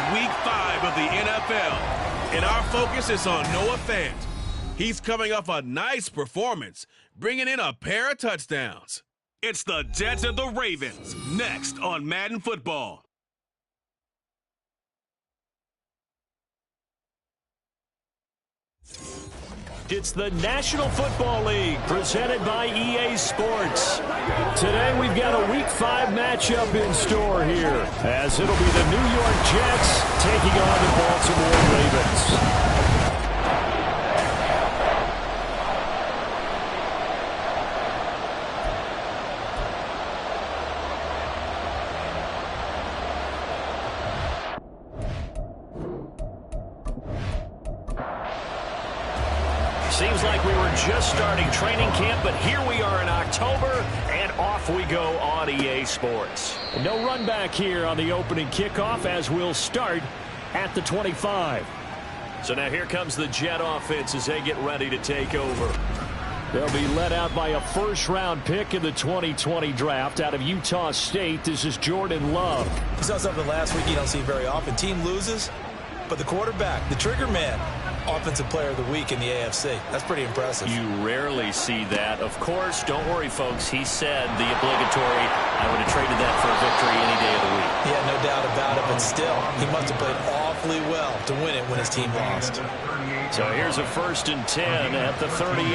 It's Week 5 of the NFL, and our focus is on Noah Fant. He's coming off a nice performance, bringing in a pair of touchdowns. It's the Jets and the Ravens, next on Madden Football. It's the National Football League, presented by EA Sports. Today we've got a Week 5 matchup in store here, as it'll be the New York Jets taking on the Baltimore Ravens. Seems like we were just starting training camp, but here we are in October, and off we go on EA Sports. No run back here on the opening kickoff as we'll start at the 25. So now here comes the Jet offense as they get ready to take over. They'll be led out by a first-round pick in the 2020 draft out of Utah State. This is Jordan Love. You saw something last week you don't see very often. Team loses, but the quarterback, the trigger man, Offensive Player of the Week in the AFC. That's pretty impressive. You rarely see that. Of course, don't worry, folks. He said the obligatory, I would have traded that for a victory any day of the week. Yeah, no doubt about it, but still, he must have played awfully well to win it when his team lost. So here's a 1st and 10 at the 38.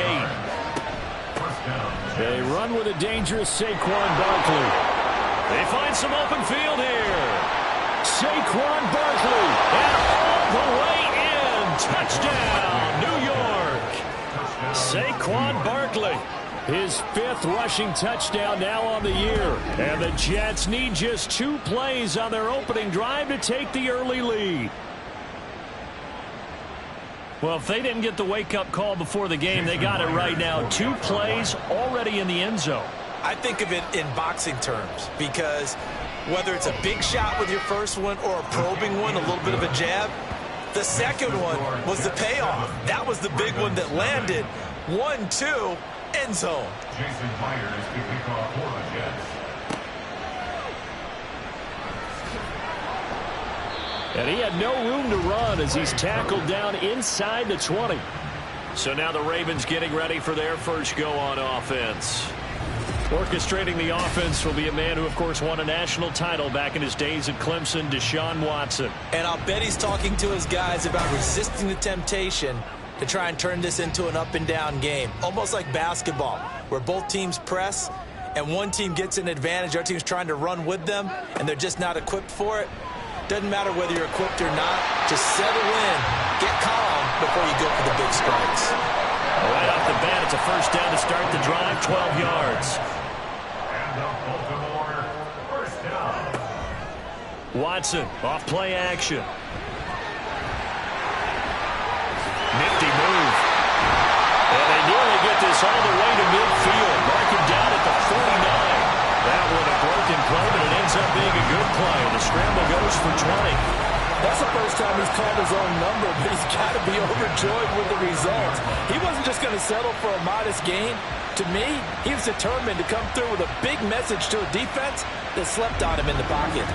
They run with a dangerous Saquon Barkley. They find some open field here. Saquon Barkley, and all the way in. Touchdown, New York. Saquon Barkley, his 5th rushing touchdown now on the year. And the Jets need just 2 plays on their opening drive to take the early lead. Well, if they didn't get the wake-up call before the game, they got it right now. 2 plays already in the end zone. I think of it in boxing terms because whether it's a big shot with your first one or a probing one, a little bit of a jab, the second one was the payoff. That was the big one that landed. 1-2, end zone. Jason Myers to kick off for the Jets. And he had no room to run as he's tackled down inside the 20. So now the Ravens getting ready for their first go on offense. Orchestrating the offense will be a man who, of course, won a national title back in his days at Clemson, Deshaun Watson. And I'll bet he's talking to his guys about resisting the temptation to try and turn this into an up-and-down game. Almost like basketball, where both teams press, and one team gets an advantage, our team's trying to run with them, and they're just not equipped for it. Doesn't matter whether you're equipped or not. Just settle in, get calm before you go for the big strikes. Right off the bat, it's a first down to start the drive, 12 yards. Watson, off play action. Nifty move. And they nearly get this all the way to midfield. Mark him down at the 49. That one a broken play, but it ends up being a good play. The scramble goes for 20. That's the first time he's called his own number, but he's got to be overjoyed with the results. He wasn't just going to settle for a modest gain. To me, he was determined to come through with a big message to a defense that slept on him in the pocket.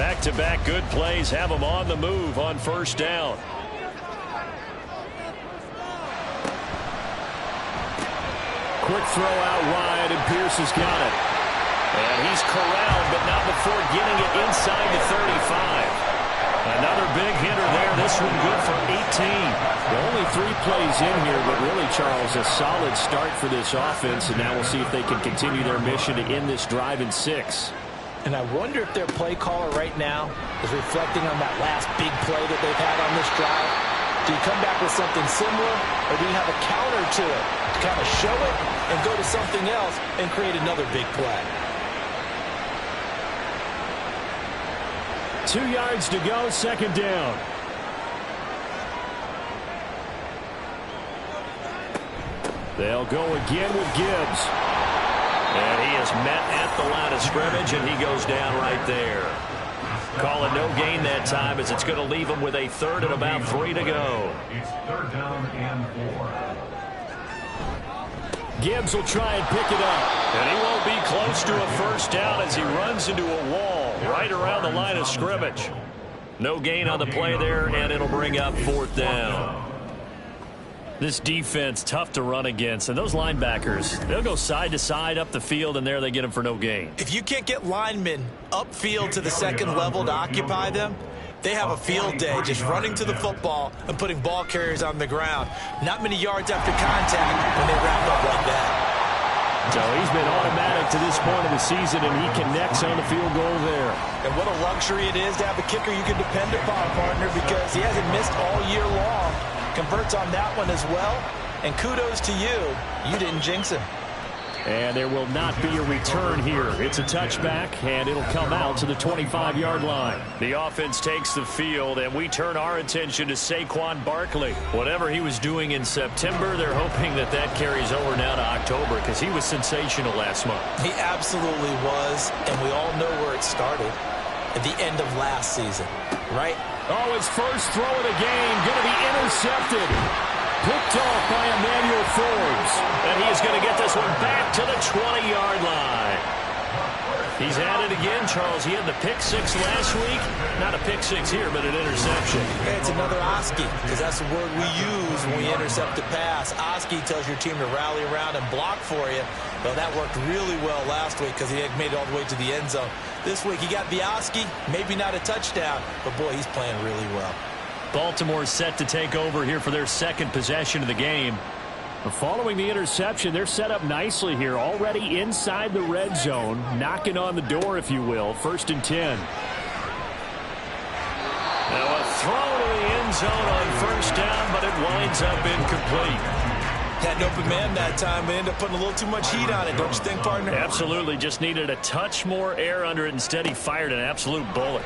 Back-to-back good plays have him on the move on first down. Quick throw out wide, and Pierce has got it. And he's corralled, but not before getting it inside the 35. Another big hitter there. This one good for 18. Only 3 plays in here, but really, Charles, a solid start for this offense. And now we'll see if they can continue their mission to end this drive in 6. And I wonder if their play caller right now is reflecting on that last big play that they've had on this drive. Do you come back with something similar, or do you have a counter to it to kind of show it and go to something else and create another big play? 2 yards to go, second down. They'll go again with Gibbs. And he is met at the line of scrimmage, and he goes down right there. Calling no gain that time as it's going to leave him with a 3rd and about 3 to go. It's 3rd down and 4. Gibbs will try and pick it up. And he won't be close to a first down as he runs into a wall. right around the line of scrimmage. No gain on the play there, and it'll bring up 4th down. This defense, tough to run against. And those linebackers, they'll go side to side up the field, and there they get them for no gain. If you can't get linemen upfield to the second level to occupy them, they have a field day just running to the football and putting ball carriers on the ground. Not many yards after contact when they wrap up like that. So he's been automatic to this point of the season, and he connects on the field goal there. And what a luxury it is to have a kicker you can depend upon, partner, because he hasn't missed all year long. Converts on that one as well. And kudos to you. You didn't jinx him. And there will not be a return here. It's a touchback, and it'll come out to the 25-yard line. The offense takes the field, and we turn our attention to Saquon Barkley. Whatever he was doing in September, they're hoping that that carries over now to October, because he was sensational last month. He absolutely was, and we all know where it started. At the end of last season, right? Oh, his first throw of the game going to be intercepted. Picked off by Emmanuel Forbes. And he is going to get this one back to the 20-yard line. He's at it again, Charles. He had the pick six last week. Not a pick six here, but an interception. Hey, it's another Oski, because that's the word we use when we intercept a pass. Oski tells your team to rally around and block for you. Well, that worked really well last week because he had made it all the way to the end zone. This week he got the Oski, maybe not a touchdown, but boy, he's playing really well. Baltimore set to take over here for their second possession of the game. Following the interception, they're set up nicely here, already inside the red zone, knocking on the door, if you will. 1st and 10. Now a throw to the end zone on 1st down, but it winds up incomplete. Had an open man that time, but ended up putting a little too much heat on it, don't you think, partner? Absolutely, just needed a touch more air under it. Instead, he fired an absolute bullet.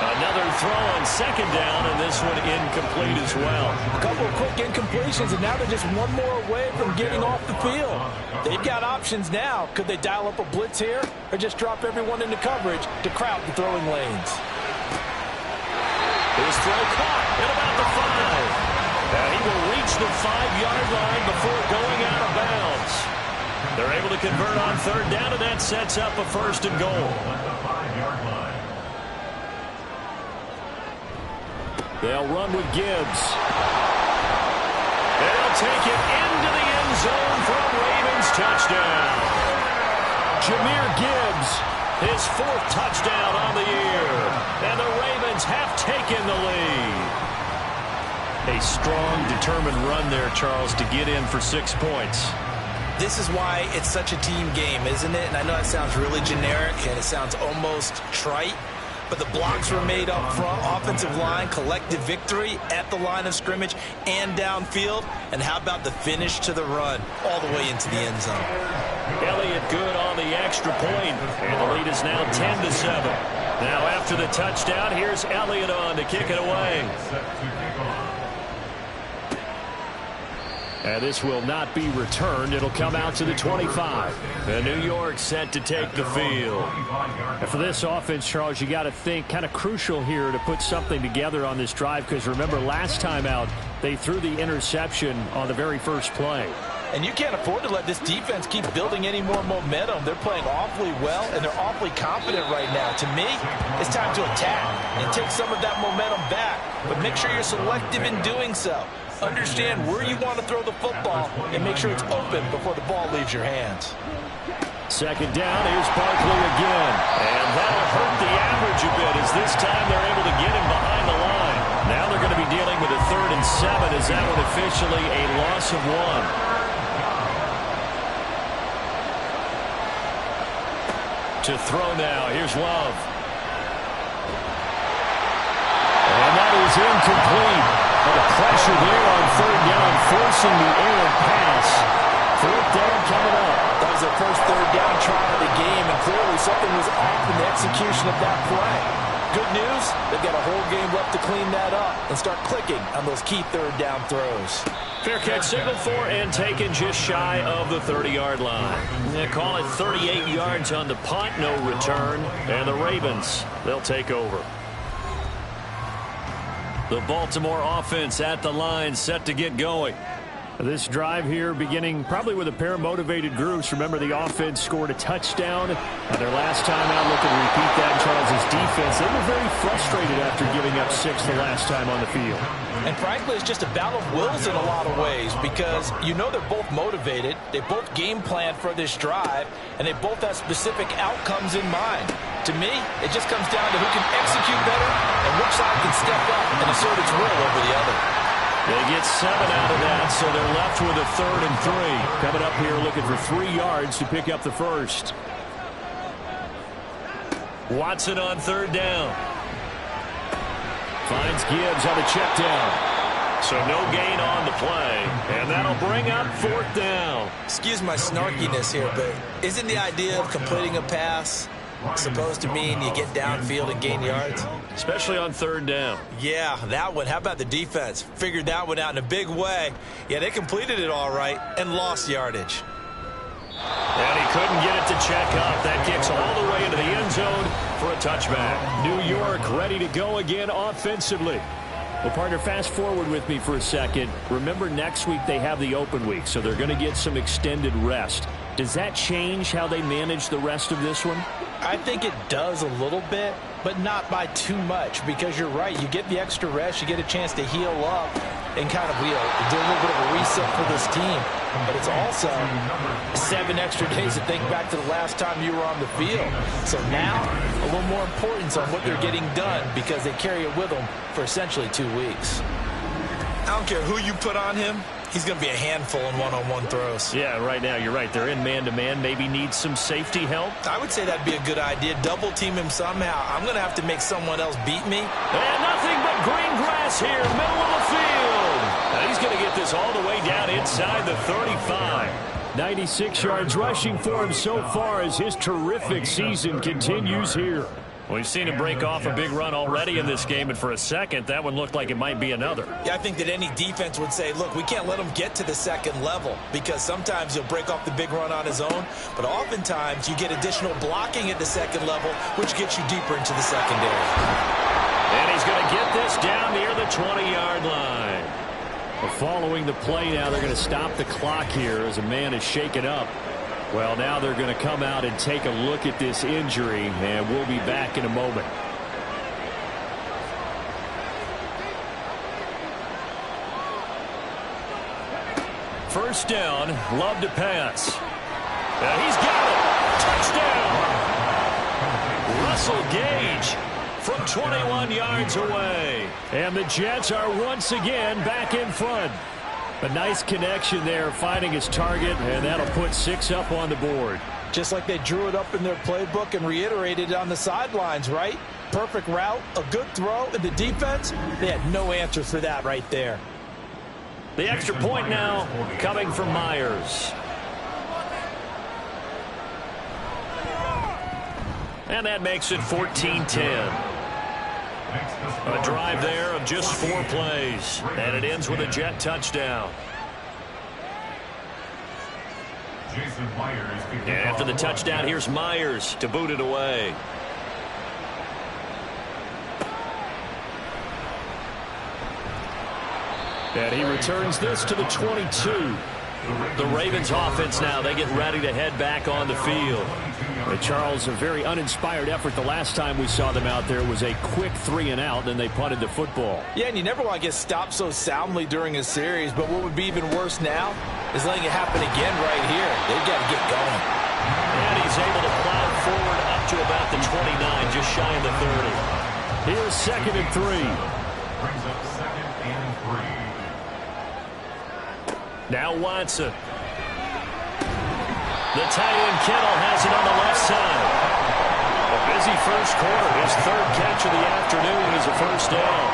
Another throw on 2nd down, and this one incomplete as well. A couple of quick incompletions, and now they're just one more away from getting off the field. They've got options now. Could they dial up a blitz here, or just drop everyone into coverage to crowd the throwing lanes? His throw caught at about the 5. And he will reach the 5-yard line before going out of bounds. They're able to convert on 3rd down, and that sets up a 1st and goal. They'll run with Gibbs. They'll take it into the end zone for a Ravens touchdown. Jahmyr Gibbs, his 4th touchdown on the year. And the Ravens have taken the lead. A strong, determined run there, Charles, to get in for 6 points. This is why it's such a team game, isn't it? And I know that sounds really generic, and it sounds almost trite. But the blocks were made up front, offensive line, collective victory at the line of scrimmage and downfield. And how about the finish to the run all the way into the end zone? Elliott good on the extra point, and the lead is now 10-7. Now after the touchdown, here's Elliott on to kick it away. And this will not be returned. It'll come out to the 25. And New York set to take the field. And for this offense, Charles, you got to think kind of crucial here to put something together on this drive, because remember last time out they threw the interception on the very first play. And you can't afford to let this defense keep building any more momentum. They're playing awfully well, and they're awfully confident right now. To me, it's time to attack and take some of that momentum back. But make sure you're selective in doing so. Understand where you want to throw the football and make sure it's open before the ball leaves your hands. 2nd down, here's Barkley again. And that'll hurt the average a bit, as this time they're able to get him behind the line. Now they're going to be dealing with a 3rd and 7, as that one officially a loss of 1. To throw now, here's Love. And that is incomplete. The pressure there on 3rd down, forcing the errant pass. 4th down coming up. That was their first 3rd down try of the game, and clearly something was off in the execution of that play. Good news, they've got a whole game left to clean that up and start clicking on those key 3rd down throws. Fair catch signaled for and taken just shy of the 30-yard line. They call it 38 yards on the punt, no return. And the Ravens, they'll take over. The Baltimore offense at the line, set to get going. This drive here beginning probably with a pair of motivated groups. Remember, the offense scored a touchdown. Their last time out, looking to repeat that. Charles' defense, they were very frustrated after giving up 6 the last time on the field. And frankly, it's just a battle of wills in a lot of ways because you know they're both motivated. They both game plan for this drive, and they both have specific outcomes in mind. To me, it just comes down to who can execute better and which side can step up and assert its will over the other. They get 7 out of that, so they're left with a 3rd and 3. Coming up here looking for 3 yards to pick up the first. Watson on 3rd down. Finds Gibbs on the check down. So no gain on the play, and that'll bring up 4th down. Excuse my snarkiness here, but isn't the idea of completing a pass supposed to mean you get downfield and gain yards? Especially on 3rd down. Yeah, that one. How about the defense? Figured that one out in a big way. Yeah, they completed it all right and lost yardage. And he couldn't get it to check up. That kicks all the way into the end zone for a touchback. New York ready to go again offensively. Well, partner, fast forward with me for a second. Remember, next week they have the open week, so they're going to get some extended rest. Does that change how they manage the rest of this one? I think it does a little bit, but not by too much, because you're right. You get the extra rest. You get a chance to heal up and kind of, do a little bit of a reset for this team. But it's also 7 extra days to think back to the last time you were on the field. So now, a little more importance on what they're getting done because they carry it with them for essentially 2 weeks. I don't care who you put on him. He's going to be a handful in one-on-one throws. Yeah, right now, you're right. They're in man-to-man. Maybe needs some safety help. I would say that'd be a good idea. Double-team him somehow. I'm going to have to make someone else beat me. And nothing but green grass here, middle of the field. Now he's going to get this all the way down inside the 35. 96 yards rushing for him so far as his terrific season continues here. We've seen him break off a big run already in this game, and for a second, that one looked like it might be another. Yeah, I think that any defense would say, look, we can't let him get to the second level because sometimes he'll break off the big run on his own, but oftentimes you get additional blocking at the second level, which gets you deeper into the secondary. And he's going to get this down near the 20-yard line. Well, following the play now, they're going to stop the clock here as a man is shaken up. Well, now they're going to come out and take a look at this injury, and we'll be back in a moment. First down, Love to pass. He's got it. Touchdown. Russell Gage from 21 yards away. And the Jets are once again back in front. A nice connection there, finding his target, and that'll put 6 up on the board. Just like they drew it up in their playbook and reiterated it on the sidelines, right? Perfect route, a good throw, and the defense, they had no answer for that right there. The extra point now coming from Myers. And that makes it 14-10. A drive there of just 4 plays, and it ends with a Jet touchdown. And after the touchdown, here's Myers to boot it away. And he returns this to the 22. The Ravens offense now, they get ready to head back on the field. Charles, a very uninspired effort the last time we saw them out there was a quick 3-and-out, then they punted the football. Yeah, and you never want to get stopped so soundly during a series, but what would be even worse now is letting it happen again right here. They've got to get going. And he's able to plow forward up to about the 29, just shy of the 30. Here's 2nd and 3. Brings up 2nd and 3. Now Watson. The tight end Kittle has it on the left side. A busy first quarter. His 3rd catch of the afternoon is a first down.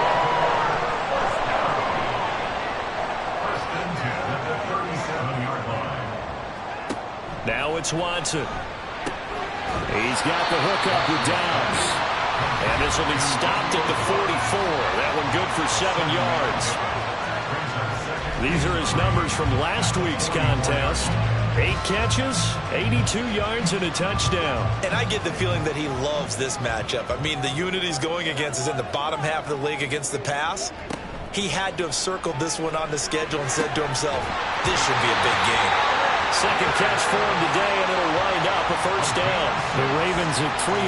First and 10 at the 37-yard line. Now it's Watson. He's got the hook up with Downs. And this will be stopped at the 44. That one good for 7 yards. These are his numbers from last week's contest. 8 catches, 82 yards, and a touchdown. And I get the feeling that he loves this matchup. I mean, the unit he's going against is in the bottom half of the league against the pass. he had to have circled this one on the schedule and said to himself, this should be a big game. Second catch for him today, and it'll wind up a first down. The Ravens at 3-1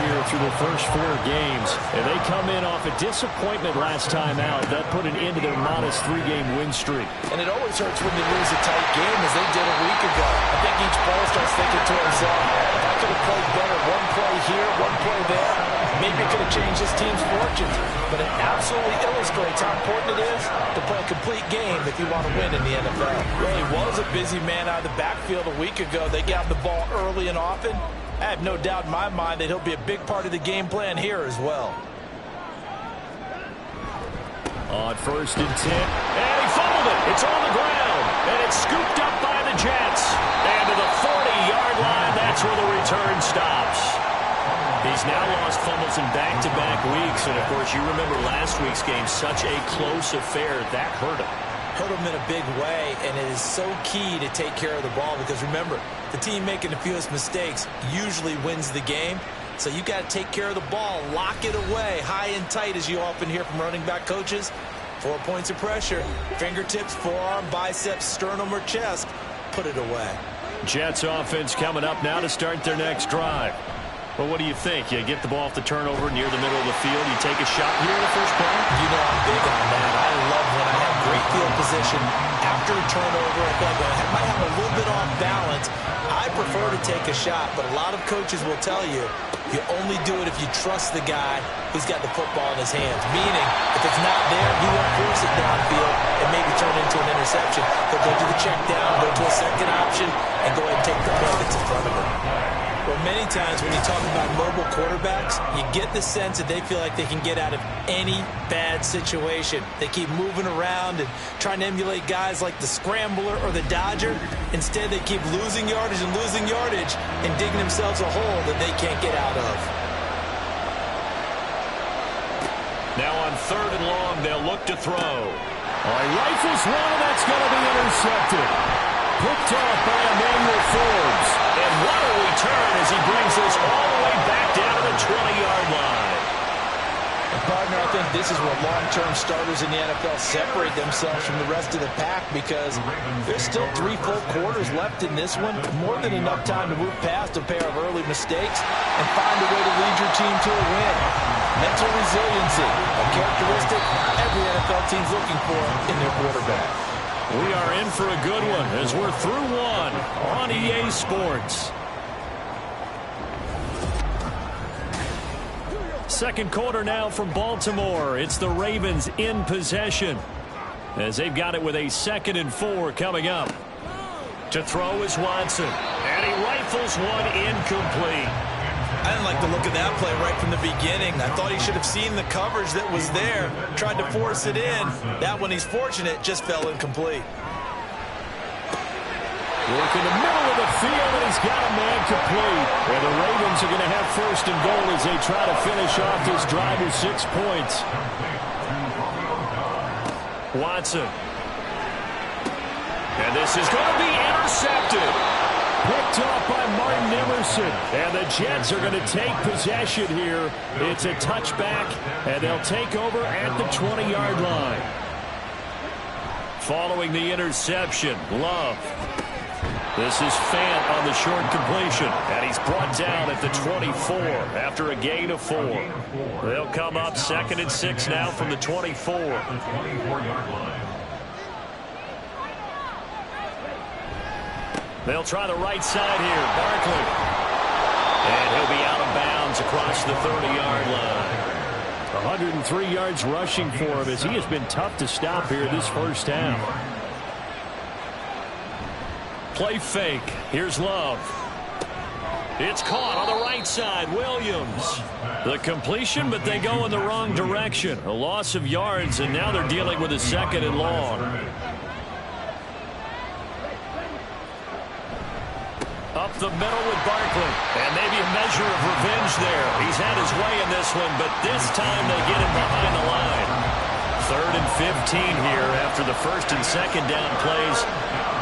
here through the first 4 games. And they come in off a disappointment last time out. That put an end to their modest 3-game win streak. And it always hurts when you lose a tight game, as they did a week ago. I think each player starts thinking to himself, if I could have played better one play here, one play there, maybe it could have changed this team's fortunes. But it absolutely illustrates how important it is to play a complete game if you want to win in the NFL. Really was a busy man out of the backfield a week ago. They got the ball early and often. I have no doubt in my mind that he'll be a big part of the game plan here as well. On 1st and 10, and he fumbled it. It's on the ground, and it's scooped up by the Jets. And to the 40-yard line, that's where the return stops. He's now lost fumbles in back-to-back weeks, and of course you remember last week's game, such a close affair. That hurt him. Hurt him in a big way, and it is so key to take care of the ball because remember, the team making the fewest mistakes usually wins the game. So you got to take care of the ball, lock it away, high and tight, as you often hear from running back coaches. 4 points of pressure, fingertips, forearm, biceps, sternum, or chest. Put it away. Jets offense coming up now to start their next drive. Well, what do you think? You get the ball off the turnover near the middle of the field. You take a shot here in the first play? You know I'm big on that. I love when I have great field position after a turnover. I feel like I might have a little bit off balance. I prefer to take a shot, but a lot of coaches will tell you you only do it if you trust the guy who's got the football in his hands. Meaning, if it's not there, you won't force it downfield and maybe turn it into an interception. He'll go to the check down, go to a second option, and go ahead and take the play that's in front of him. Well, many times when you talk about mobile quarterbacks, you get the sense that they feel like they can get out of any bad situation. They keep moving around and trying to emulate guys like the Scrambler or the Dodger. Instead, they keep losing yardage and digging themselves a hole that they can't get out of. Now on 3rd and long, they'll look to throw. He rifles one, and that's going to be intercepted. Picked off by Emmanuel Forbes. And what a return as he brings this all the way back down to the 20-yard line. And partner, I think this is where long-term starters in the NFL separate themselves from the rest of the pack because there's still 3 full quarters left in this one. More than enough time to move past a pair of early mistakes and find a way to lead your team to a win. Mental resiliency, a characteristic every NFL team's looking for in their quarterback. We are in for a good one as we're through one on EA Sports. Second quarter now from Baltimore. It's the Ravens in possession as they've got it with a 2nd and 4 coming up. To throw is Watson, and he rifles one incomplete. I didn't like the look of that play right from the beginning. I thought he should have seen the coverage that was there, tried to force it in. That one, he's fortunate, just fell incomplete. Work in the middle of the field, and he's got a man complete. And the Ravens are going to have 1st and goal as they try to finish off this drive with 6 points. Watson. And this is going to be intercepted. Picked off by Martin Emerson. And the Jets are going to take possession here. It's a touchback, and they'll take over at the 20-yard line. Following the interception, Love. This is Fant on the short completion, and he's brought down at the 24 after a gain of 4. They'll come up 2nd and 6 now from the 24. They'll try the right side here. Barkley. And he'll be out of bounds across the 30-yard line. 103 yards rushing for him as he has been tough to stop here this first half. Play fake. Here's Love. It's caught on the right side. Williams. The completion, but they go in the wrong direction. A loss of yards, and now they're dealing with a 2nd and long. Up the middle with Barkley. And maybe a measure of revenge there. He's had his way in this one, but this time they get him behind the line. 3rd and 15 here after the 1st and 2nd down plays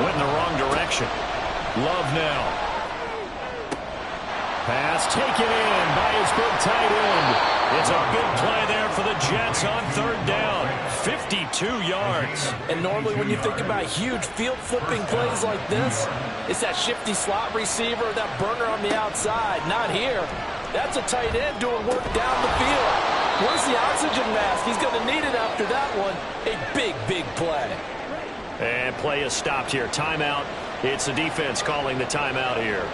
went in the wrong direction. Love now. Pass taken in by his big tight end. It's a big play there for the Jets on third down. 52 yards. And normally when you think about huge field-flipping plays like this, it's that shifty slot receiver, that burner on the outside. Not here. That's a tight end doing work down the field. Where's the oxygen mask? He's going to need it after that one. A big, big play. And play is stopped here. Timeout. It's the defense calling the timeout here.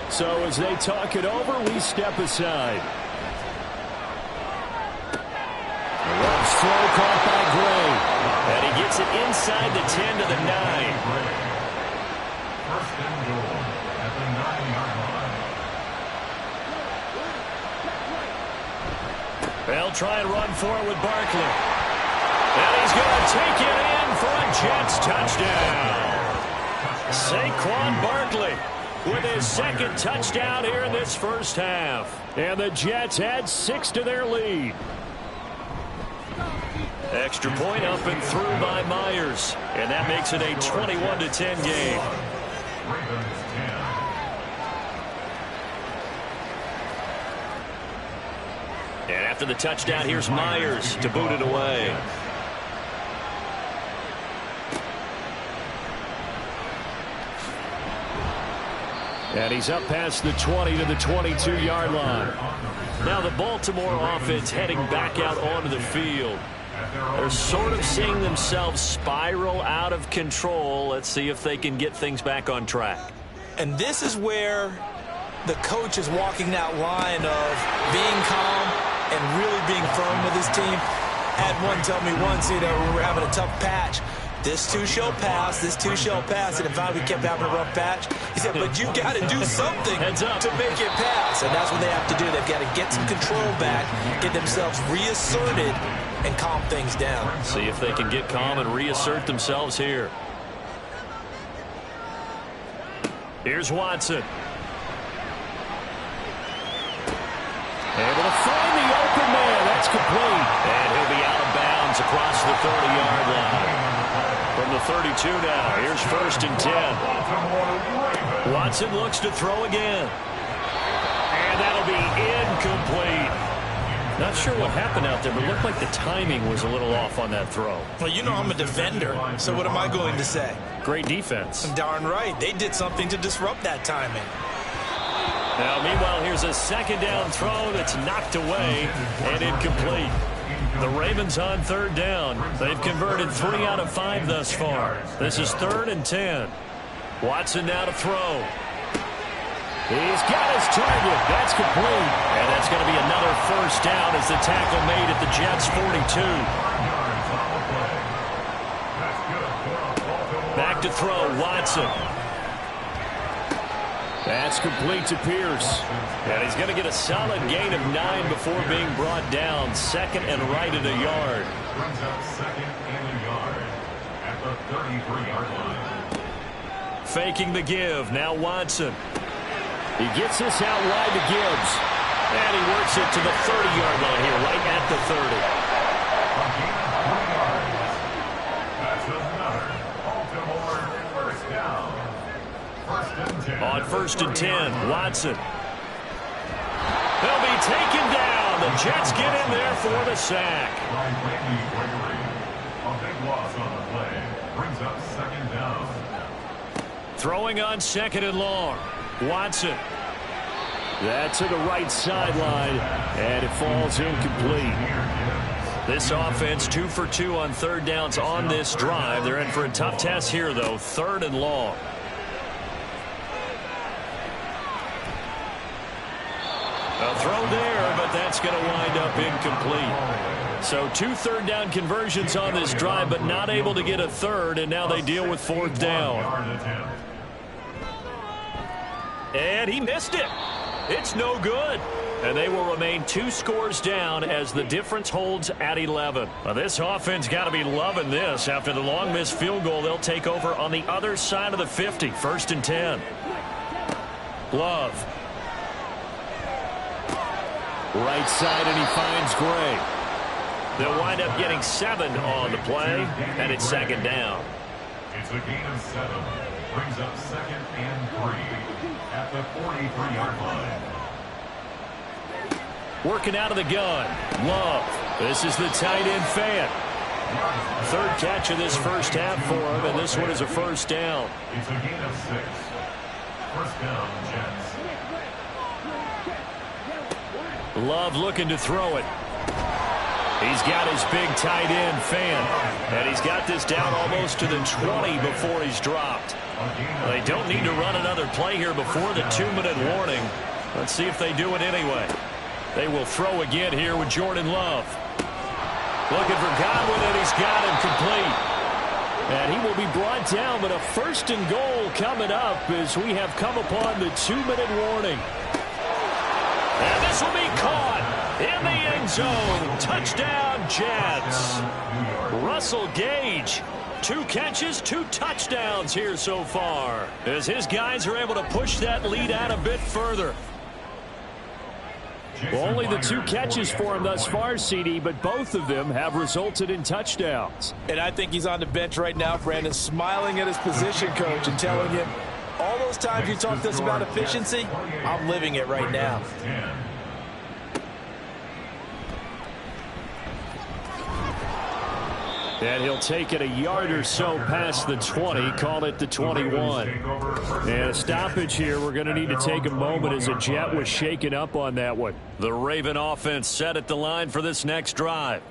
So as they talk it over, we step aside. Love's throw caught by Gray. And he gets it inside the 10 to the 9. First and goal at the 9-yard line. They'll try and run forward with Barkley. And he's going to take it in for a Jets touchdown. Saquon Barkley with his second touchdown here in this first half. And the Jets add 6 to their lead. Extra point up and through by Myers. And that makes it a 21-10 game. Ravens 10. And after the touchdown, here's Myers to boot it away. And he's up past the 20 to the 22-yard line. Now the Baltimore offense heading back out onto the field. They're sort of seeing themselves spiral out of control. Let's see if they can get things back on track. And this is where the coach is walking that line of being calm and really being firm with his team. Had one tell me once, when we were having a tough patch, this too shall pass, this too shall pass. And in fact, we kept having a rough patch. He said, but you got to do something to make it pass. And that's what they have to do. They've got to get some control back, get themselves reasserted, and calm things down. See if they can get calm and reassert themselves here. Here's Watson. Able to find the open man. That's complete. And he'll be out of bounds across the 30-yard line. From the 32 now, here's first and 10. Watson looks to throw again. And that'll be incomplete. Not sure what happened out there, but it looked like the timing was a little off on that throw. Well, you know I'm a defender, so what am I going to say? Great defense. Darn right. They did something to disrupt that timing. Now, meanwhile, here's a second down throw that's knocked away and incomplete. The Ravens on third down. They've converted 3 out of 5 thus far. This is 3rd and 10. Watson now to throw. He's got his target. That's complete. And that's going to be another first down as the tackle made at the Jets' 42. Back to throw, Watson. That's complete to Pierce. And he's going to get a solid gain of 9 before being brought down. Second and right at a yard. Brings up second and a yard at the 33-yard line. Faking the give. Now Watson. He gets this out wide to Gibbs. And he works it to the 30-yard line here, right at the 30. That's another Baltimore first down. First and 10. On first and 10, Watson. They'll be taken down. The Jets get in there for the sack. By Randy Gregory. A big loss on the play. Brings up second down. Throwing on second and long. Watson. That's to the right sideline, and it falls incomplete. This offense 2 for 2 on third downs on this drive. They're in for a tough test here, though. 3rd and long. A throw there, but that's going to wind up incomplete. So 2 third down conversions on this drive, but not able to get a third, and now they deal with 4th down. And he missed it. It's no good. And they will remain 2 scores down as the difference holds at 11. Now, this offense got to be loving this. After the long missed field goal, they'll take over on the other side of the 50. 1st and 10. Love. Right side, and he finds Gray. They'll wind up getting 7 on the play, and it's 2nd down. It's a gain of 7. Brings up second and 3 at the 43-yard line. Working out of the gun. Love. This is the tight end fan. Third catch of this first half for him, and this one is a first down. It's a gain of 6. First down, Jets. Love looking to throw it. He's got his big tight end fan, and he's got this down almost to the 20 before he's dropped. They don't need to run another play here before the 2-minute warning. Let's see if they do it anyway. They will throw again here with Jordan Love. Looking for Godwin, and he's got him complete. And he will be brought down, but a first and goal coming up as we have come upon the 2-minute warning. And this will be caught in the end zone. Touchdown, Jets. Russell Gage. 2 catches, 2 touchdowns here so far, as his guys are able to push that lead out a bit further. Well, only the 2 catches for him thus far, CD, but both of them have resulted in touchdowns. And I think he's on the bench right now, Brandon, smiling at his position coach and telling him, all those times you talked to us about efficiency, I'm living it right now. And he'll take it a yard or so past the 20, call it the 21. And a stoppage here. We're going to need to take a moment as a Jet was shaken up on that one. The Raven offense set at the line for this next drive.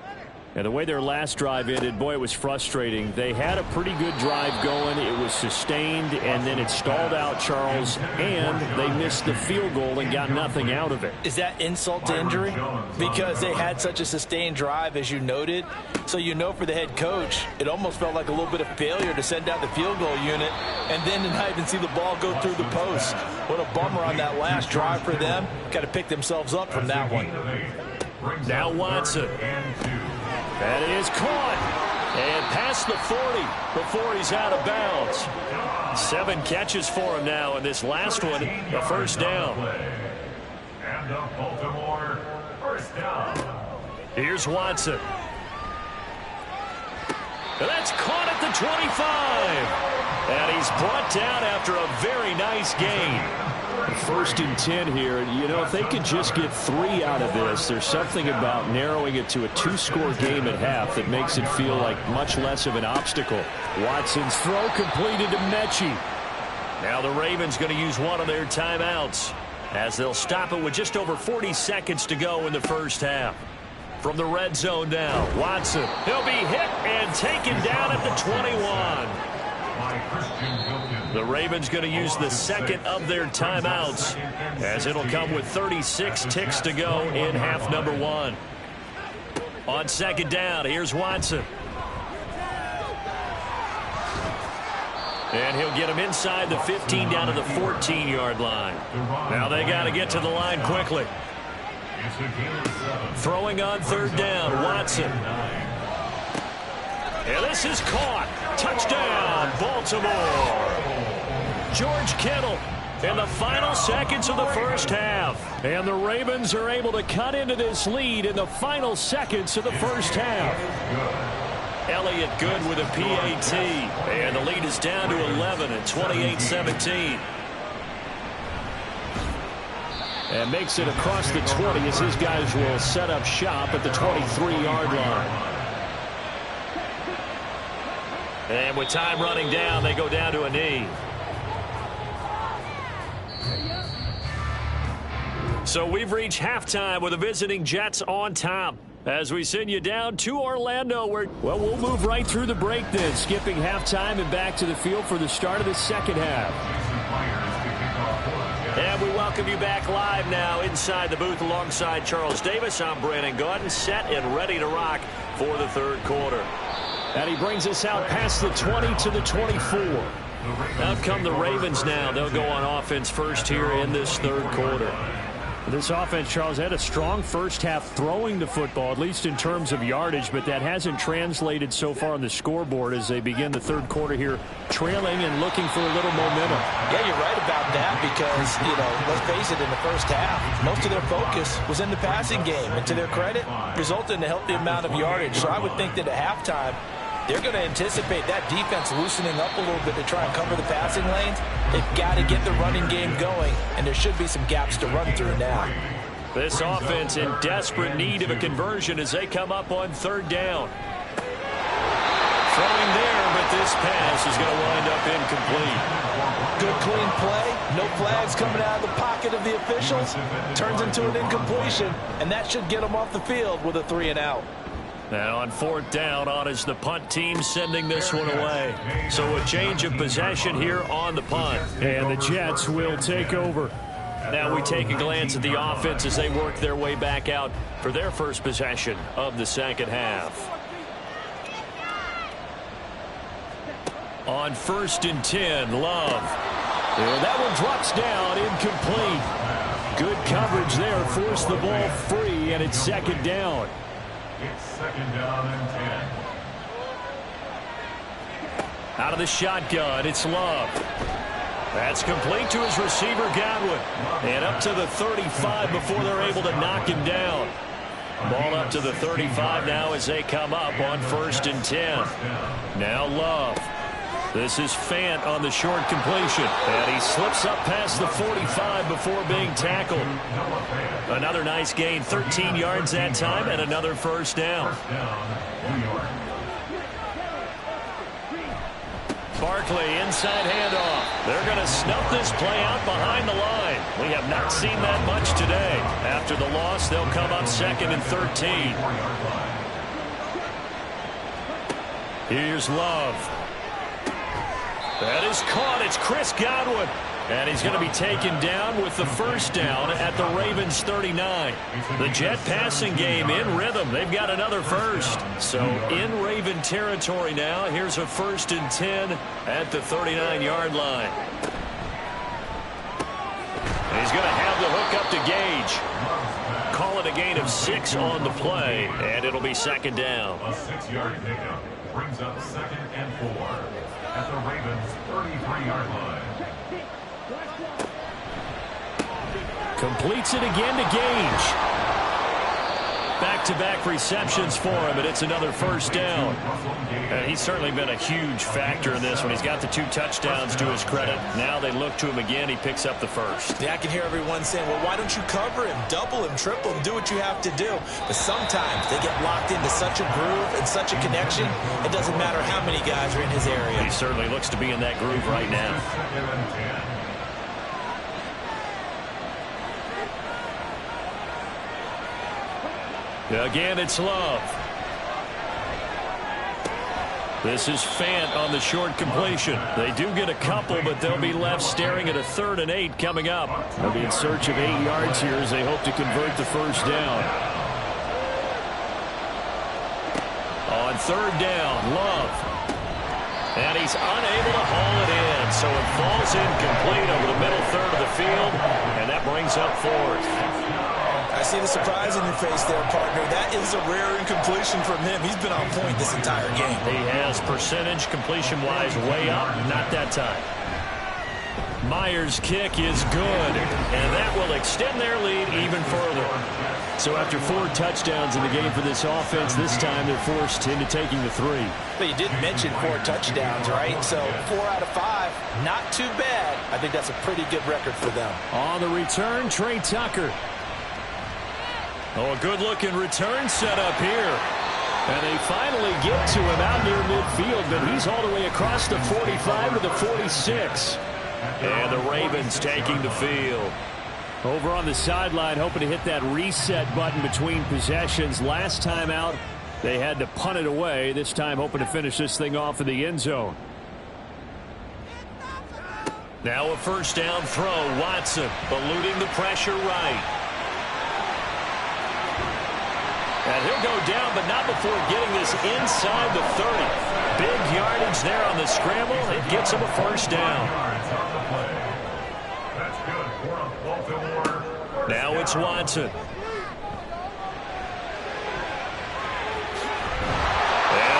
And the way their last drive ended, boy, it was frustrating. They had a pretty good drive going. It was sustained, and then it stalled out, Charles, and they missed the field goal and got nothing out of it. Is that insult to injury? Because they had such a sustained drive, as you noted. So you know for the head coach, it almost felt like a little bit of failure to send out the field goal unit and then to not even see the ball go through the post. What a bummer on that last drive for them. Got to pick themselves up from that one. Now Watson. And it is caught. And past the 40 before he's out of bounds. 7 catches for him now, and this last one, a first down. And a Baltimore first down. Here's Watson. And that's caught at the 25. And he's brought down after a very nice gain. First and 10 here. You know, if they could just get 3 out of this, there's something about narrowing it to a 2-score game at half that makes it feel like much less of an obstacle. Watson's throw completed to Mechie. Now the Ravens going to use one of their timeouts as they'll stop it with just over 40 seconds to go in the first half. From the red zone now, Watson. He'll be hit and taken down at the 21. The Ravens going to use the second of their timeouts as it'll come with 36 ticks to go in half number 1. On second down, here's Watson. And he'll get him inside the 15 down to the 14-yard line. Now they got to get to the line quickly. Throwing on third down, Watson. And this is caught. Touchdown, Baltimore. George Kittle in the final seconds of the first half. And the Ravens are able to cut into this lead in the final seconds of the first half. Elliott good with a PAT. And the lead is down to 11 at 28-17. And makes it across the 20 as his guys will set up shop at the 23-yard line. And with time running down, they go down to a knee. So we've reached halftime with the visiting Jets on top. As we send you down to Orlando, where, well, we'll move right through the break then, skipping halftime and back to the field for the start of the second half. And we welcome you back live now inside the booth alongside Charles Davis. I'm Brandon Gaudin, set and ready to rock for the third quarter. And he brings us out past the 20 to the 24. Out come the Ravens now. They'll go on offense first here in this third quarter. This offense, Charles, had a strong first half throwing the football, at least in terms of yardage, but that hasn't translated so far on the scoreboard as they begin the third quarter here, trailing and looking for a little momentum. Yeah, you're right about that because, you know, let's face it, in the first half, most of their focus was in the passing game, and to their credit, resulted in a healthy amount of yardage. So I would think that at halftime, they're going to anticipate that defense loosening up a little bit to try and cover the passing lanes. They've got to get the running game going, and there should be some gaps to run through now. This offense in desperate need of a conversion as they come up on 3rd down. Throwing there, but this pass is going to wind up incomplete. Good clean play. No flags coming out of the pocket of the officials. Turns into an incompletion, and that should get them off the field with a 3-and-out. Now on 4th down, on is the punt team sending this one away. So a change of possession here on the punt. And the Jets will take over. Now we take a glance at the offense as they work their way back out for their first possession of the 2nd half. On 1st and 10, Love. And that one drops down, incomplete. Good coverage there, forced the ball free, and it's 2nd down. It's 2nd down and 10. Out of the shotgun, it's Love. That's complete to his receiver, Godwin. And up to the 35 before they're able to knock him down. Ball up to the 35 now as they come up on 1st and 10. Now Love. This is Fant on the short completion. And he slips up past the 45 before being tackled. Another nice gain, 13 yards that time, and another 1st down. Barkley, inside handoff. They're going to snuff this play out behind the line. We have not seen that much today. After the loss, they'll come up 2nd and 13. Here's Love. That is caught. It's Chris Godwin. And he's going to be taken down with the 1st down at the Ravens 39. The Jet passing game in rhythm. They've got another 1st. So in Raven territory now. Here's a 1st and 10 at the 39-yard line. And he's going to have the hook up to Gage. Call it a gain of 6 on the play. And it'll be 2nd down. A 6-yard pickup brings up 2nd and 4 at the Ravens 33-yard line. Completes it again to Gage. Back-to-back receptions for him, and it's another 1st down. And he's certainly been a huge factor in this one. He's got the 2 touchdowns to his credit. Now they look to him again. He picks up the 1st. Yeah, I can hear everyone saying, well, why don't you cover him, double him, triple him, do what you have to do. But sometimes they get locked into such a groove and such a connection, it doesn't matter how many guys are in his area. He certainly looks to be in that groove right now. 2nd and 10. Again, it's Love. This is Fant on the short completion. They do get a couple, but they'll be left staring at a 3rd and 8 coming up. They'll be in search of 8 yards here as they hope to convert the 1st down. On 3rd down, Love. And he's unable to haul it in, so it falls incomplete over the middle 3rd of the field, and that brings up 4th. I see the surprise in your face there, partner. That is a rare incompletion from him. He's been on point this entire game. He has percentage completion-wise way up. Not that time. Myers' kick is good, and that will extend their lead even further. So after 4 touchdowns in the game for this offense, this time they're forced into taking the 3. But you did mention 4 touchdowns, right? So 4 out of 5, not too bad. I think that's a pretty good record for them. On the return, Trey Tucker. Oh, a good-looking return set up here. And they finally get to him out near midfield, but he's all the way across the 45 to the 46. And the Ravens taking the field. Over on the sideline, hoping to hit that reset button between possessions. Last time out, they had to punt it away. This time, hoping to finish this thing off in the end zone. Now a 1st down throw. Watson eluding the pressure right. And he'll go down, but not before getting this inside the 30. Big yardage there on the scramble. It gets him a 1st down. Now it's Watson. And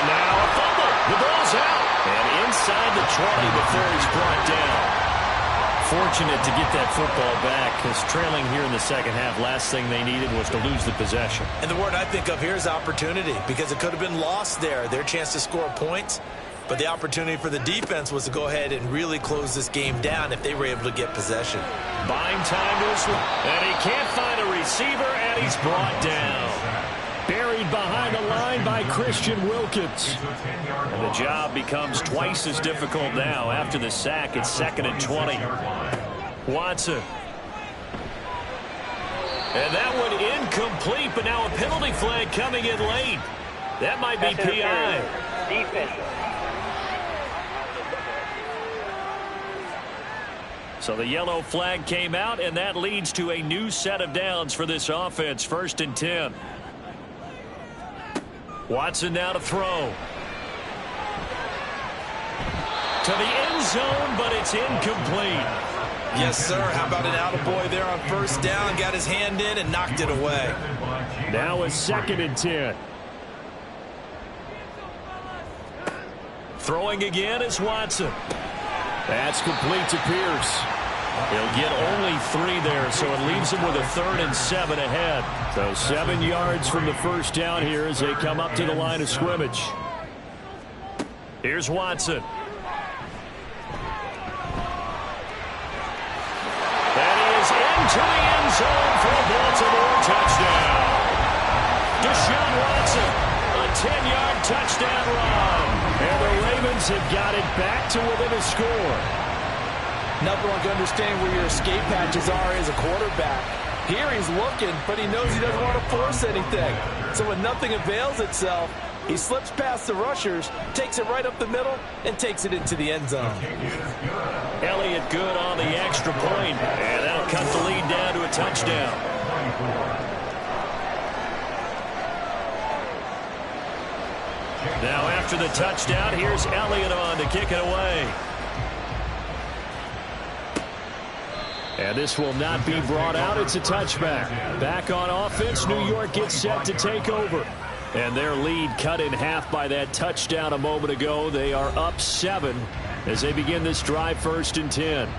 now a fumble. The ball's out. And inside the 20 before he's brought down. Fortunate to get that football back, because trailing here in the 2nd half, last thing they needed was to lose the possession. And the word I think of here is opportunity, because it could have been lost there. Their chance to score points, but the opportunity for the defense was to go ahead and really close this game down if they were able to get possession. Buying time to his left, and he can't find a receiver, And he's brought down. Buried behind the line by Christian Wilkins. And the job becomes twice as difficult now. After the sack, it's 2nd and 20. Watson. And that one incomplete, but now a penalty flag coming in late. That might be PI. Defense. So the yellow flag came out, and that leads to a new set of downs for this offense. 1st and 10. Watson now to throw. To the end zone, but it's incomplete. Yes, sir. How about an attaboy there on 1st down? Got his hand in and knocked it away. Now a 2nd and 10. Throwing again is Watson. That's complete to Pierce. He'll get only 3 there, so it leaves him with a 3rd and 7 ahead. So 7 yards from the 1st down here as they come up to the line of scrimmage. Here's Watson. And he is into the end zone for a Baltimore touchdown. Deshaun Watson, a 10-yard touchdown run. And the Ravens have got it back to within a score. Nothing like understanding where your escape patches are as a quarterback. Here he's looking, but he knows he doesn't want to force anything. So when nothing avails itself, he slips past the rushers, takes it right up the middle, and takes it into the end zone. Elliott good on the extra point, and that'll cut the lead down to a touchdown. Now after the touchdown, here's Elliott on to kick it away. And this will not be brought out. It's a touchback. Back on offense, New York gets set to take over. And their lead cut in half by that touchdown a moment ago. They are up 7 as they begin this drive. 1st and 10.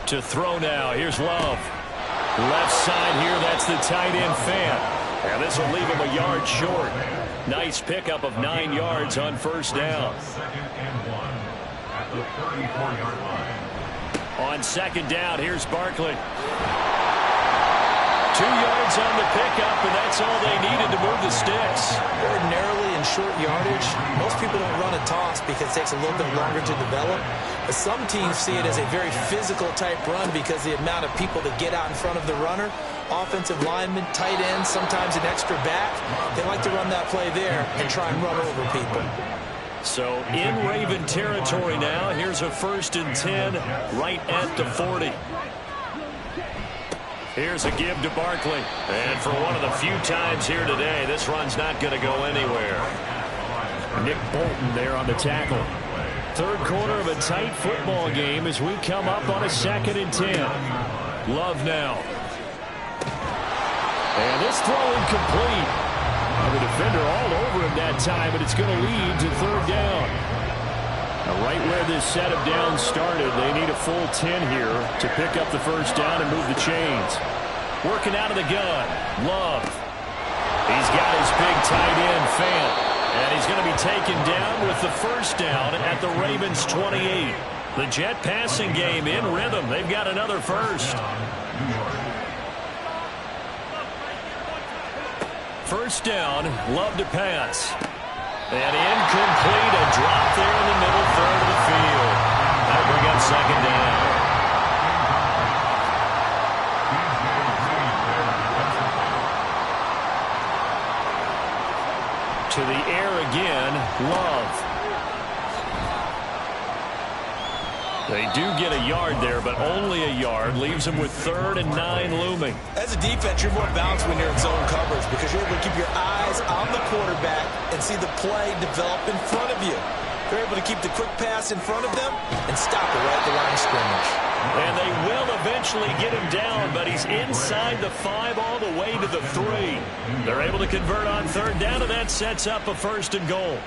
To throw now. Here's Love. Left side here, that's the tight end Fan. And this will leave him a yard short. Nice pickup of 9 yards on 1st down. 2nd and 1 at the 34-yard line. On 2nd down, here's Barkley. 2 yards on the pickup, and that's all they needed to move the sticks. Ordinarily in short yardage, most people don't run a toss because it takes a little bit longer to develop. But some teams see it as a very physical type run because the amount of people that get out in front of the runner, offensive linemen, tight ends, sometimes an extra back, they like to run that play there and try and run over people. So in Raven territory now, here's a 1st and 10 right at the 40. Here's a give to Barkley. And for one of the few times here today, this run's not going to go anywhere. Nick Bolton there on the tackle. 3rd quarter of a tight football game as we come up on a 2nd and 10. Love now. And this throw incomplete. And the defender all over him that time, but it's going to lead to 3rd down. Now right where this set of downs started, they need a full 10 here to pick up the 1st down and move the chains. Working out of the gun, Love. He's got his big tight end, Fan. And he's going to be taken down with the 1st down at the Ravens' 28. The Jet passing game in rhythm. They've got another 1st. 1st down, Love to pass. And incomplete, a drop there in the middle 3rd of the field. That'll bring up 2nd down. To the air again, Love. They do get a yard there, but only a yard. Leaves them with 3rd and 9 looming. As a defense, you're more balanced when you're in zone coverage because you're able to keep your eyes on the quarterback and see the play develop in front of you. They're able to keep the quick pass in front of them and stop it right at the line of scrimmage. And they will eventually get him down, but he's inside the 5 all the way to the 3. They're able to convert on 3rd down, and that sets up a 1st and goal.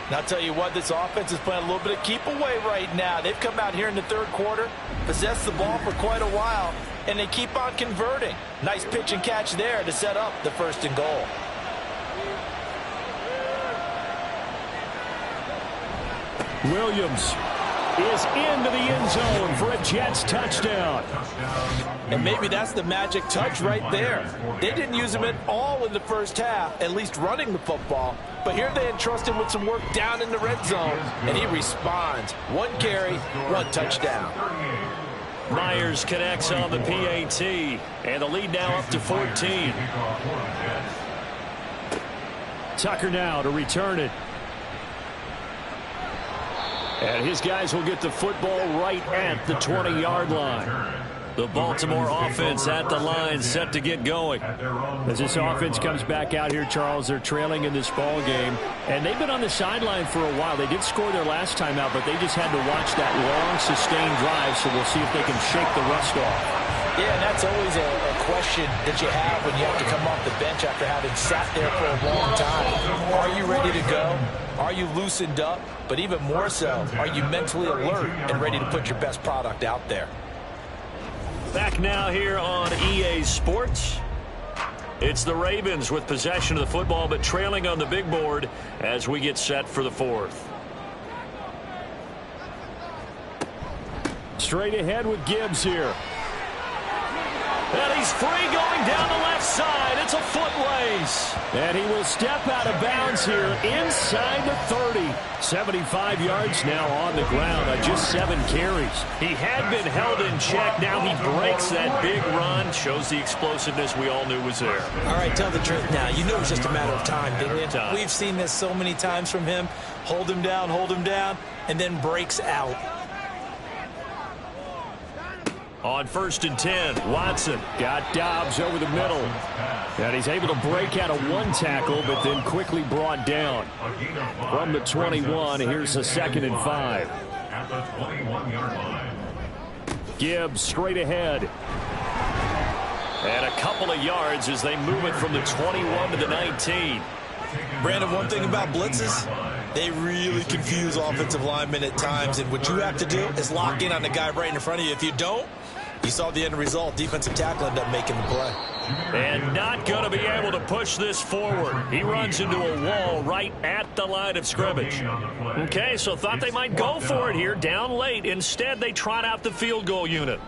And I'll tell you what, this offense is playing a little bit of keep away right now. They've come out here in the 3rd quarter, possessed the ball for quite a while, and they keep on converting. Nice pitch and catch there to set up the 1st and goal. Williams is into the end zone for a Jets touchdown. And maybe that's the magic touch right there. They didn't use him at all in the first half, at least running the football. But here they entrust him with some work down in the red zone, and he responds. 1 carry, 1 touchdown. Myers connects on the PAT, and the lead now up to 14. Tucker now to return it. And his guys will get the football right at the 20-yard line. The Baltimore offense at the line set to get going. As this offense comes back out here, Charles, they're trailing in this ball game. And they've been on the sideline for a while. They did score their last time out, but they just had to watch that long, sustained drive, so we'll see if they can shake the rust off. Yeah, and that's always a question that you have when you have to come off the bench after having sat there for a long time. Are you ready to go? Are you loosened up? But even more so, are you mentally alert and ready to put your best product out there? Back now here on EA Sports. It's the Ravens with possession of the football, but trailing on the big board as we get set for the fourth. Straight ahead with Gibbs here. And he's free going down the left side. It's a foot race. And he will step out of bounds here inside the 30. 75 yards now on the ground on just 7 carries. He had been held in check. Now he breaks that big run. Shows the explosiveness we all knew was there. All right, tell the truth now. You knew it was just a matter of time, didn't you? We've seen this so many times from him. Hold him down, and then breaks out. On 1st and 10, Watson got Dobbs over the middle. And he's able to break out of 1 tackle, but then quickly brought down. From the 21, here's a 2nd and 5. At the 21-yard line. Gibbs straight ahead. And a couple of yards as they move it from the 21 to the 19. Brandon, one thing about blitzes, they really confuse offensive linemen at times, and what you have to do is lock in on the guy right in front of you. If you don't, you saw the end result. Defensive tackle ended up making the play. And not going to be able to push this forward. He runs into a wall right at the line of scrimmage. Okay, so thought they might go for it here down late. Instead, they trot out the field goal unit.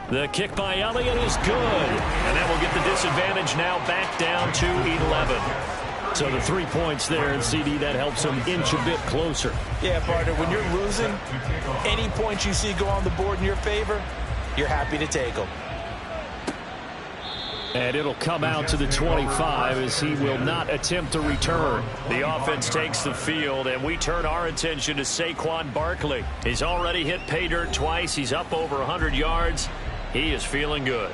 The kick by Elliott is good. And that will get the disadvantage now back down to 11. So the 3 points there, and CD, that helps them inch a bit closer. Yeah, partner, when you're losing, any points you see go on the board in your favor, you're happy to take them. And it'll come out to the 25 as he will not attempt to return. The offense takes the field, and we turn our attention to Saquon Barkley. He's already hit pay dirt twice. He's up over 100 yards. He is feeling good.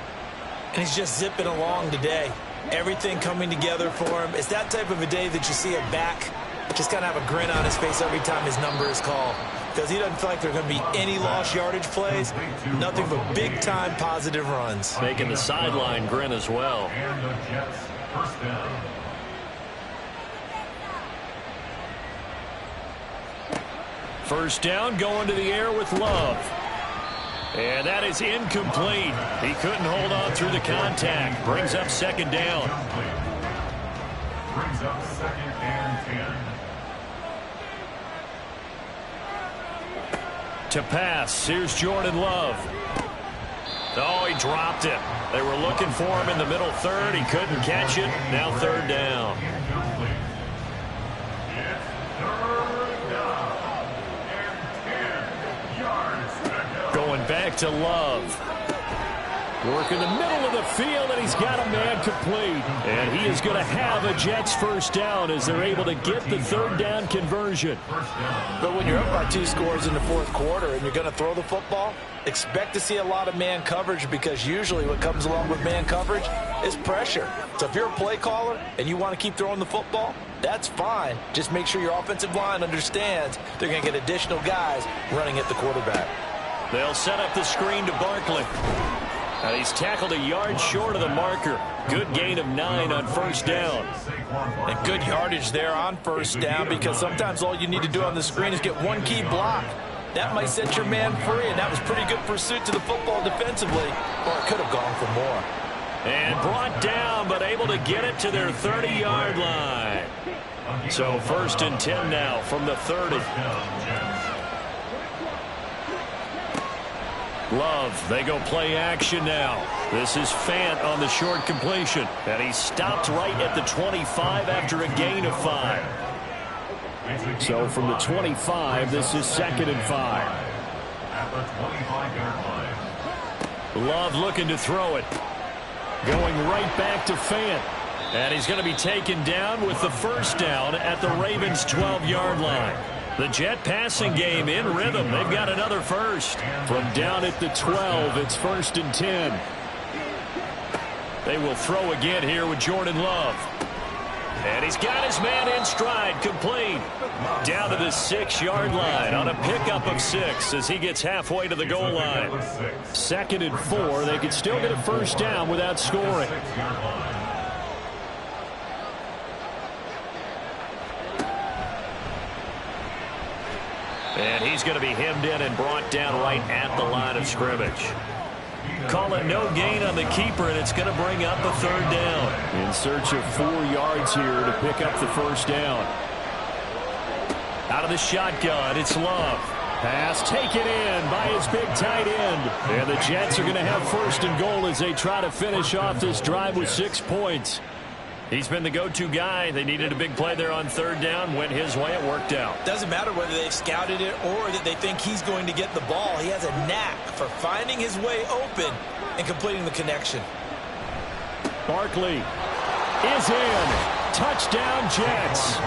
And he's just zipping along today. Everything coming together for him. It's that type of a day that you see a back just kind of have a grin on his face every time his number is called. Because he doesn't feel like there are going to be any lost yardage plays. Nothing but big-time positive runs. Making the sideline grin as well. And the Jets, first down. First down, going to the air with Love. And that is incomplete. He couldn't hold on through the contact. Brings up 2nd down. Brings up 2nd and 10. To pass, here's Jordan Love. Oh, he dropped it. They were looking for him in the middle third. He couldn't catch it. Now 3rd down. Going back to Love. Work in the middle of the field, and he's got a man complete. And he is going to have a Jets first down as they're able to get the 3rd down conversion. But when you're up by 2 scores in the 4th quarter and you're going to throw the football, expect to see a lot of man coverage, because usually what comes along with man coverage is pressure. So if you're a play caller and you want to keep throwing the football, that's fine. Just make sure your offensive line understands they're going to get additional guys running at the quarterback. They'll set up the screen to Barkley. And he's tackled a yard short of the marker. Good gain of 9 on 1st down. And good yardage there on 1st down, because sometimes all you need to do on the screen is get 1 key block. That might set your man free, and that was pretty good pursuit to the football defensively, or it could have gone for more. And brought down, but able to get it to their 30-yard line. So 1st and 10 now from the 30. Love, they go play action now. This is Fant on the short completion. And he stopped right at the 25 after a gain of 5. So from the 25, this is 2nd and 5. At the 25-yard line. Love looking to throw it. Going right back to Fant. And he's going to be taken down with the first down at the Ravens' 12-yard line. The Jet passing game in rhythm. They've got another first. From down at the 12, it's 1st and 10. They will throw again here with Jordan Love. And he's got his man in stride, complete. Down to the 6-yard line on a pickup of 6 as he gets halfway to the goal line. 2nd and 4. They could still get a first down without scoring. And he's going to be hemmed in and brought down right at the line of scrimmage. Call it no gain on the keeper, and it's going to bring up a 3rd down. In search of 4 yards here to pick up the first down. Out of the shotgun, it's Love. Pass taken in by his big tight end. And the Jets are going to have 1st and goal as they try to finish off this drive with 6 points. He's been the go-to guy. They needed a big play there on 3rd down. Went his way. It worked out. Doesn't matter whether they've scouted it or that they think he's going to get the ball. He has a knack for finding his way open and completing the connection. Barkley is in. Touchdown, Jets.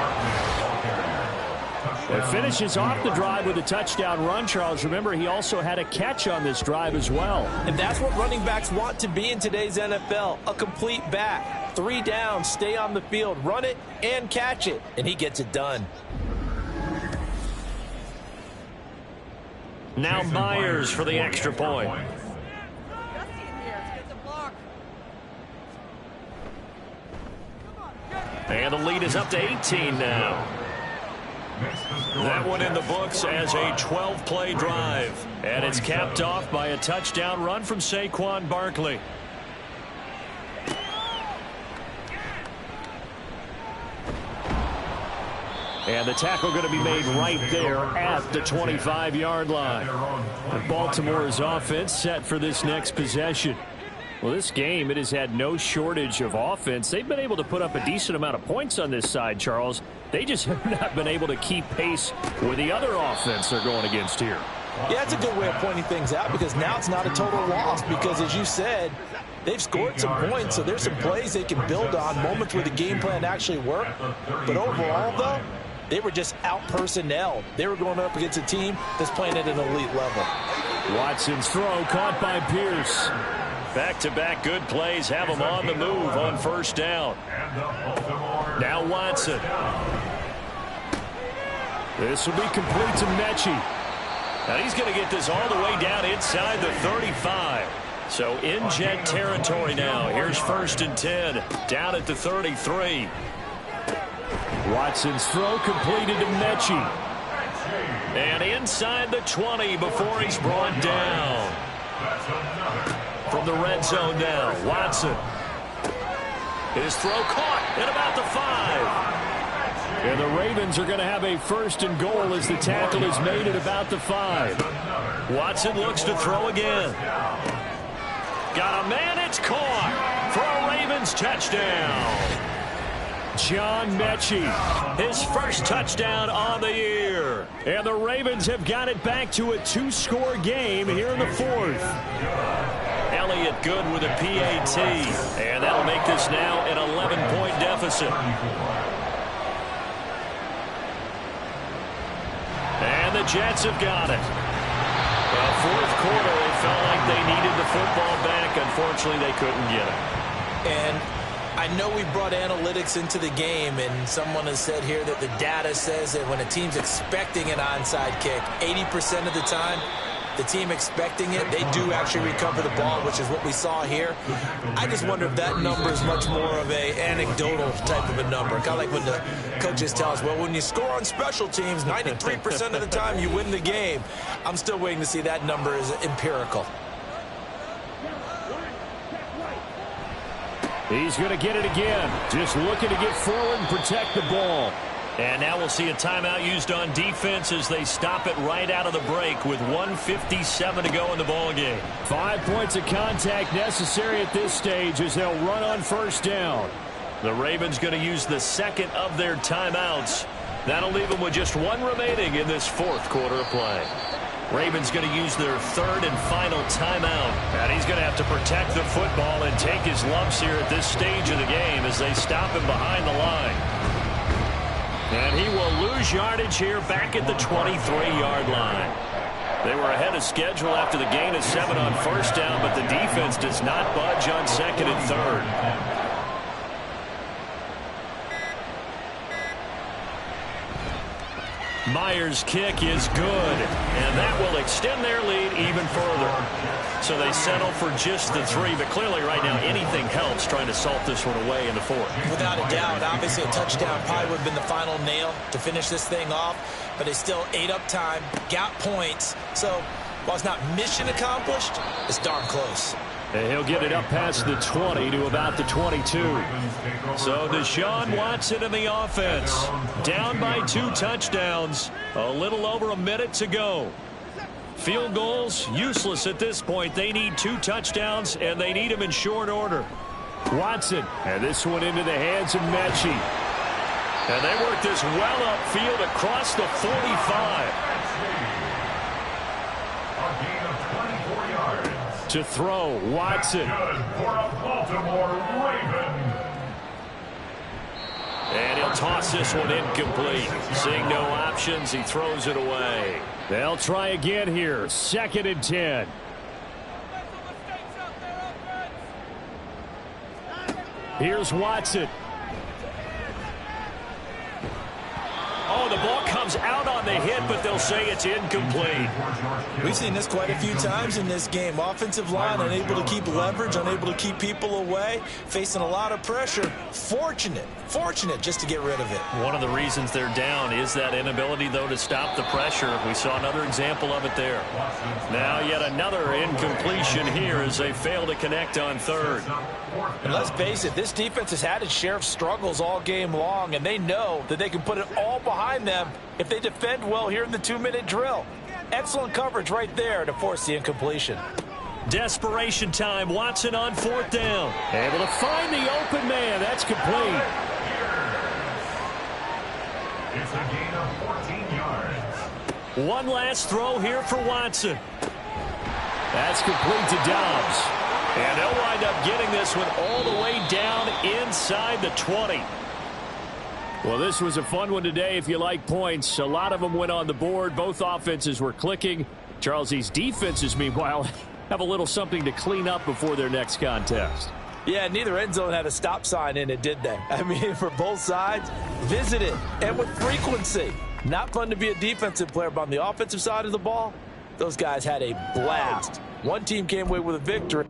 It finishes off the drive with a touchdown run, Charles. Remember, he also had a catch on this drive as well. And that's what running backs want to be in today's NFL, a complete back. 3 downs, stay on the field, run it, and catch it. And he gets it done. Now Myers for the extra point. And the lead is up to 18 now. That one in the books as a 12-play drive. And it's capped off by a touchdown run from Saquon Barkley. And the tackle going to be made right there at the 25-yard line. And Baltimore's offense set for this next possession. Well, this game, it has had no shortage of offense. They've been able to put up a decent amount of points on this side, Charles. They just have not been able to keep pace with the other offense they're going against here. Yeah, it's a good way of pointing things out because now it's not a total loss because, as you said, they've scored some points, so there's some plays they can build on, moments where the game plan actually worked. But overall, though, they were just out-personnelled. They were going up against a team that's playing at an elite level. Watson's throw caught by Pierce. Back-to-back good plays have him on the move on 1st down. Now Watson. This will be complete to Mechie. And he's going to get this all the way down inside the 35. So in Jet territory now. Here's 1st and 10. Down at the 33. Watson's throw completed to Mechie. And inside the 20 before he's brought down. From the red zone now, Watson. His throw caught at about the 5. And the Ravens are going to have a 1st and goal as the tackle is made at about the 5. Watson looks to throw again. Got a man, it's caught for a Ravens touchdown. John Mechie, his first touchdown on the year. And the Ravens have got it back to a 2-score game here in the 4th. Elliott good with a PAT. And that'll make this now an 11-point deficit. And the Jets have got it. Well, 4th quarter, it felt like they needed the football back. Unfortunately, they couldn't get it. And I know we brought analytics into the game, and someone has said here that the data says that when a team's expecting an onside kick, 80% of the time, the team expecting it, they do actually recover the ball, which is what we saw here. I just wonder if that number is much more of a anecdotal type of a number. Kind of like when the coaches tell us, well, when you score on special teams, 93% of the time you win the game. I'm still waiting to see that number is empirical. He's going to get it again. Just looking to get forward and protect the ball. And now we'll see a timeout used on defense as they stop it right out of the break with 1:57 to go in the ballgame. 5 points of contact necessary at this stage as they'll run on first down. The Ravens going to use the second of their timeouts. That'll leave them with just one remaining in this fourth quarter of play. Ravens going to use their third and final timeout. And he's going to have to protect the football and take his lumps here at this stage of the game as they stop him behind the line. And he will lose yardage here back at the 23-yard line. They were ahead of schedule after the gain of 7 on first down, but the defense does not budge on second and third. Myers' kick is good, and that will extend their lead even further. So they settle for just the 3, but clearly right now anything helps trying to salt this one away in the fourth. Without a doubt, obviously a touchdown probably would have been the final nail to finish this thing off, but they still ate up time, got points. So while it's not mission accomplished, it's darn close. And he'll get it up past the 20 to about the 22. So Deshaun Watson in the offense. Down by 2 touchdowns. A little over a minute to go. Field goals, useless at this point. They need 2 touchdowns, and they need them in short order. Watson, and this one into the hands of Mechie. And they work this well upfield across the 45. To throw, Watson. And he'll toss this one incomplete. Seeing no options, he throws it away. They'll try again here. 2nd and 10. Here's Watson. Oh, the ball comes out on the hit, but they'll say it's incomplete. We've seen this quite a few times in this game. Offensive line unable to keep leverage, unable to keep people away, facing a lot of pressure. Fortunate just to get rid of it. One of the reasons they're down is that inability, though, to stop the pressure. We saw another example of it there. Now yet another incompletion here as they fail to connect on third. And let's face it, this defense has had its share of struggles all game long, and they know that they can put it all behind them if they defend well here in the 2-minute drill. Excellent coverage right there to force the incompletion. Desperation time. Watson on 4th down. Able to find the open man. That's complete. It's a gain of 14 yards. One last throw here for Watson. That's complete to Dobbs. And they'll wind up getting this one all the way down inside the 20. Well, this was a fun one today if you like points. A lot of them went on the board. Both offenses were clicking. Charles, these defenses, meanwhile, have a little something to clean up before their next contest. Yeah, neither end zone had a stop sign in it, did they? I mean, for both sides, visited and with frequency. Not fun to be a defensive player, but on the offensive side of the ball, those guys had a blast. One team came away with a victory.